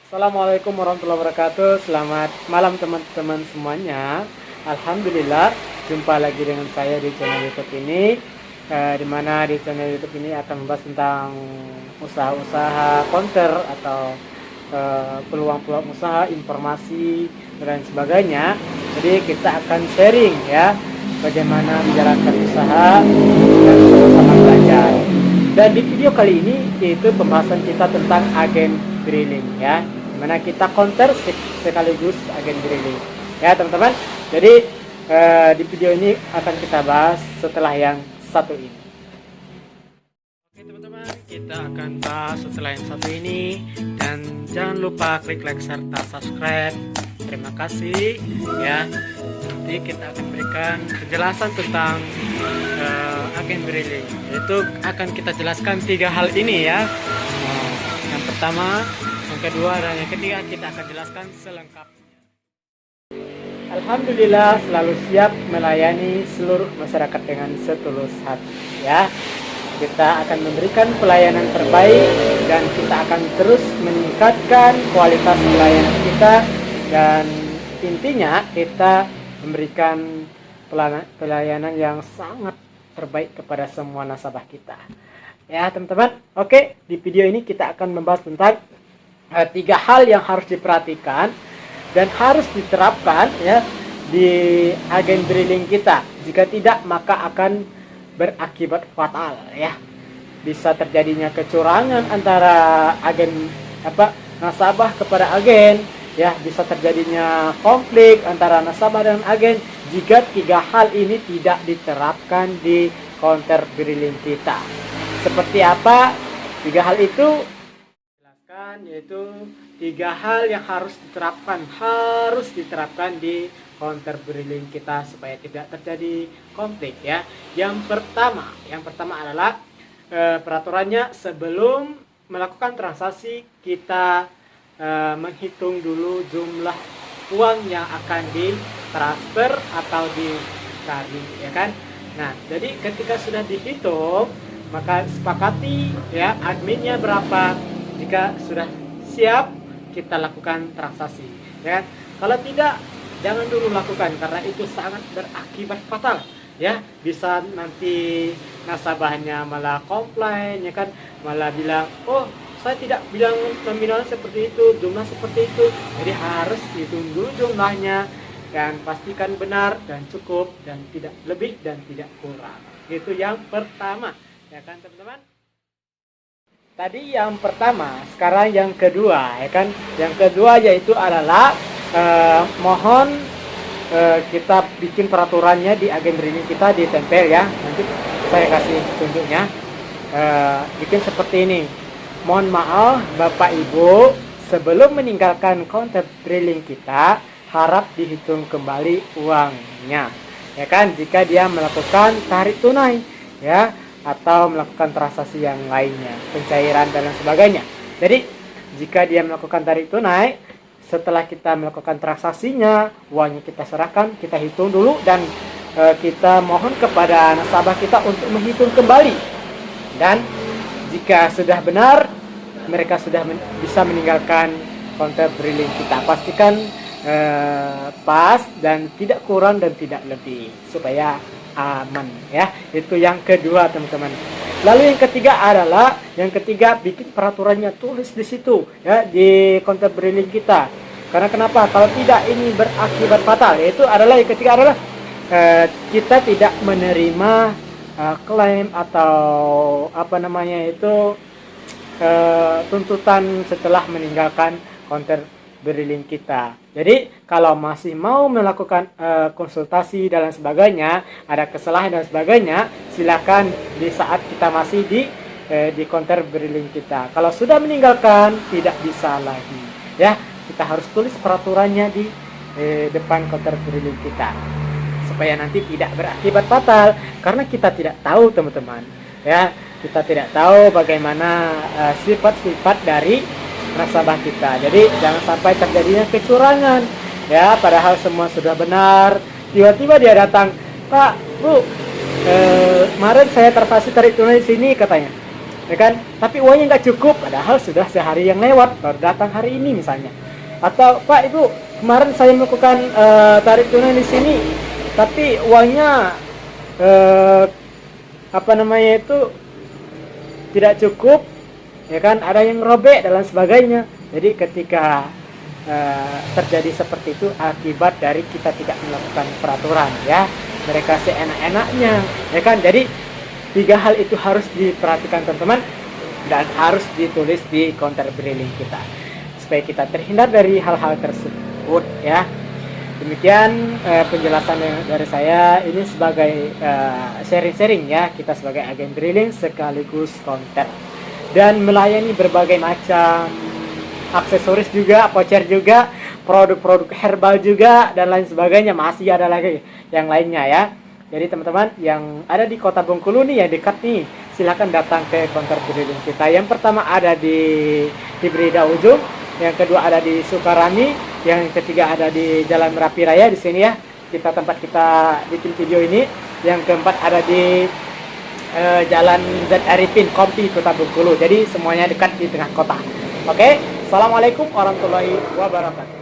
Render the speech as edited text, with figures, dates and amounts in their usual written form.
Assalamualaikum warahmatullahi wabarakatuh. Selamat malam teman-teman semuanya. Alhamdulillah jumpa lagi dengan saya di channel YouTube ini, di mana di channel YouTube ini akan membahas tentang usaha-usaha counter atau peluang-peluang usaha, informasi dan sebagainya. Jadi kita akan sharing ya bagaimana menjalankan usaha dan sama-sama belajar. Dan di video kali ini yaitu pembahasan kita tentang agen drilling ya, dimana kita counter sekaligus agen drilling ya teman-teman. Jadi di video ini akan kita bahas setelah yang satu ini. Oke teman-teman, kita akan bahas setelah yang satu ini, dan jangan lupa klik like serta subscribe. Terima kasih ya. Nanti kita akan berikan penjelasan tentang agen drilling, yaitu akan kita jelaskan 3 hal ini ya. Yang pertama, yang kedua, dan yang ketiga kita akan jelaskan selengkapnya. Alhamdulillah selalu siap melayani seluruh masyarakat dengan setulus hati ya. Kita akan memberikan pelayanan terbaik dan kita akan terus meningkatkan kualitas pelayanan kita, dan intinya kita memberikan pelayanan yang sangat terbaik kepada semua nasabah kita ya teman-teman. Oke, di video ini kita akan membahas tentang 3 hal yang harus diperhatikan dan harus diterapkan ya di agen drilling kita. Jika tidak, maka akan berakibat fatal ya. Bisa terjadinya kecurangan antara nasabah kepada agen ya, bisa terjadinya konflik antara nasabah dan agen jika 3 hal ini tidak diterapkan di counter drilling kita. Seperti apa 3 hal itu? Jelaskan, yaitu 3 hal yang harus diterapkan di counter drilling kita supaya tidak terjadi konflik ya. Yang pertama adalah peraturannya, sebelum melakukan transaksi kita menghitung dulu jumlah uang yang akan ditransfer atau ditarik ya kan. Nah, jadi ketika sudah dihitung, maka sepakati ya adminnya berapa. Jika sudah siap, kita lakukan transaksi ya kan. Kalau tidak, jangan dulu lakukan karena itu sangat berakibat fatal ya. Bisa nanti nasabahnya malah komplain ya kan, malah bilang, oh saya tidak bilang nominal seperti itu, jumlah seperti itu. Jadi harus hitung dulu jumlahnya dan pastikan benar dan cukup dan tidak lebih dan tidak kurang. Itu yang pertama ya kan teman-teman. Tadi yang pertama, sekarang yang kedua ya kan. Yang kedua yaitu adalah mohon kita bikin peraturannya di agen drilling kita, ditempel ya. Nanti saya kasih tunjuknya. Bikin seperti ini. Mohon maaf Bapak Ibu, sebelum meninggalkan counter drilling kita, harap dihitung kembali uangnya ya kan, jika dia melakukan tarik tunai ya, atau melakukan transaksi yang lainnya, pencairan dan lain sebagainya. Jadi jika dia melakukan tarik tunai, setelah kita melakukan transaksinya, uangnya kita serahkan, kita hitung dulu, dan kita mohon kepada nasabah kita untuk menghitung kembali. Dan jika sudah benar, mereka sudah bisa meninggalkan counter drilling kita. Pastikan pas dan tidak kurang dan tidak lebih supaya aman ya. Itu yang kedua teman-teman. Lalu yang ketiga bikin peraturannya, tulis di situ ya di counter drilling kita. Karena kenapa? Kalau tidak, ini berakibat fatal. Yaitu adalah yang ketiga adalah kita tidak menerima klaim atau tuntutan setelah meninggalkan counter drilling kita. Jadi kalau masih mau melakukan konsultasi dan sebagainya, ada kesalahan dan sebagainya, silakan di saat kita masih di counter drilling kita. Kalau sudah meninggalkan, tidak bisa lagi ya. Kita harus tulis peraturannya di depan counter drilling kita supaya nanti tidak berakibat fatal, karena kita tidak tahu teman-teman ya. Kita tidak tahu bagaimana sifat-sifat dari nasabah kita. Jadi jangan sampai terjadinya kecurangan ya, padahal semua sudah benar, tiba-tiba dia datang, Pak, Bu, kemarin saya transaksi tarik tunai di sini katanya, ya kan? Tapi uangnya nggak cukup, padahal sudah sehari yang lewat, baru datang hari ini misalnya. Atau Pak Ibu, kemarin saya melakukan tarik tunai di sini, tapi uangnya apa namanya itu tidak cukup, ya kan? Ada yang robek dan lain sebagainya. Jadi ketika terjadi seperti itu akibat dari kita tidak melakukan peraturan, ya. Mereka seenak-enaknya, ya kan? Jadi 3 hal itu harus diperhatikan teman-teman dan harus ditulis di counter billing kita supaya kita terhindar dari hal-hal tersebut, ya. Demikian penjelasan dari saya ini sebagai sharing-sharing, ya, kita sebagai agen drilling sekaligus counter dan melayani berbagai macam aksesoris juga, voucher juga, produk-produk herbal juga dan lain sebagainya. Masih ada lagi yang lainnya, ya. Jadi teman-teman yang ada di Kota Bengkulu nih yang dekat nih, silahkan datang ke counter drilling kita. Yang pertama ada di Brida Ujung, yang kedua ada di Sukarami, yang ketiga ada di Jalan Merapi Raya di sini, ya. Tempat kita bikin video ini. Yang keempat ada di Jalan Z Arifin Kompi Kota Bengkulu. Jadi semuanya dekat di tengah kota. Oke, assalamualaikum warahmatullahi wabarakatuh.